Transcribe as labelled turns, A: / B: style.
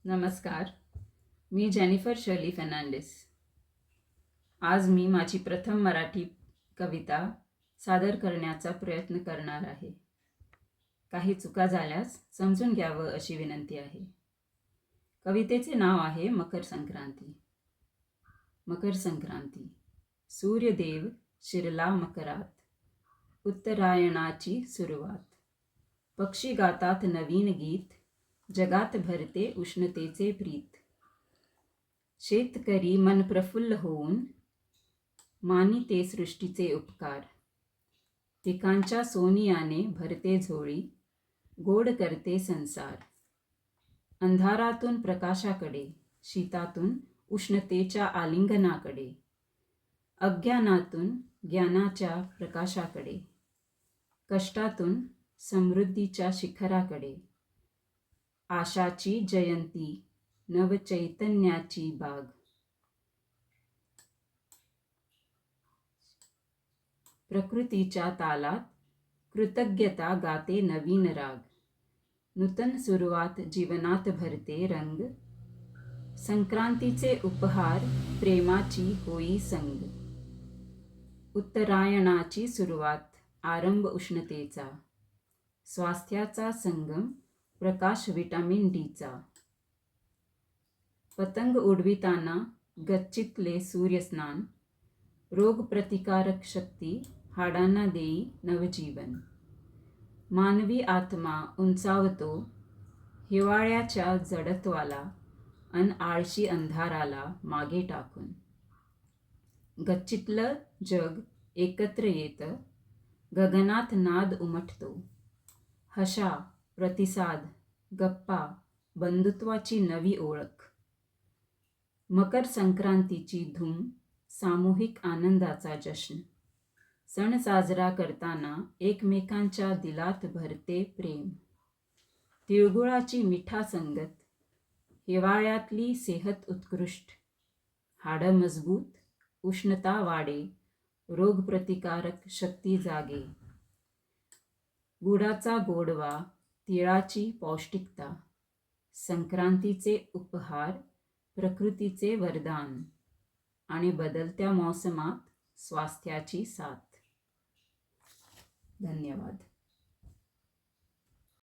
A: नमस्कार. मी Jennifer Shirley Fernandes. आज मी माझी प्रथम मराठी कविता सादर करण्याचा प्रयत्न करणार आहे. काही चुका झाल्यास समजून घ्यावं अशी विनंती आहे. कवितेचे नाव आहे मकर संक्रांती. मकर संक्रांती. सूर्यदेव शिरला मकरात, उत्तरायणाची सुरुवात. पक्षी गातात नवीन गीत, जगात भरते उष्णतेचे प्रीत. शेतकरी मन प्रफुल्ल होऊन मानिते सृष्टीचे उपकार. पिकांच्या सोनियाने भरते झोळी, गोड करते संसार. अंधारातून प्रकाशाकडे, शीतातून उष्णतेच्या आलिंगनाकडे, अज्ञानातून ज्ञानाच्या प्रकाशाकडे, कष्टातून समृद्धीच्या शिखराकडे. आशाची जयंती, नवचैतन्याची बाग. प्रकृतीच्या तालात कृतज्ञता गाते नवीन राग. नूतन सुरुवात जीवनात भरते रंग. संक्रांतीचे उपहार प्रेमाची होई संग. उत्तरायणाची सुरुवात, आरंभ उष्णतेचा. स्वास्थ्याचा संगम, प्रकाश विटामिन डीचा. पतंग उडविताना गच्चितले सूर्यस्नान. रोगप्रतिकारक शक्ती, हाडांना देई नवजीवन. मानवी आत्मा उंचावतो हिवाळ्याच्या जडत्वाला अन आळशी अंधाराला मागे टाकून. गच्चितलं जग एकत्र येतं, गगनात नाद उमटतो. हशा, प्रतिसाद, गप्पा, बंधुत्वाची नवी ओळख. मकर संक्रांतीची धूम, सामूहिक आनंदाचा जश्न. सण साजरा करताना एकमेकांच्या दिलात भरते प्रेम. तिळगुळाची मिठा संगत, हिवाळ्यातली सेहत उत्कृष्ट. हाडं मजबूत, उष्णता वाढे, रोगप्रतिकारक शक्ती जागे. गुडाचा गोडवा, तिळाची पौष्टिकता. संक्रांतीचे उपहार, प्रकृतीचे वरदान. आणि बदलत्या मौसमात स्वास्थ्याची साथ. धन्यवाद.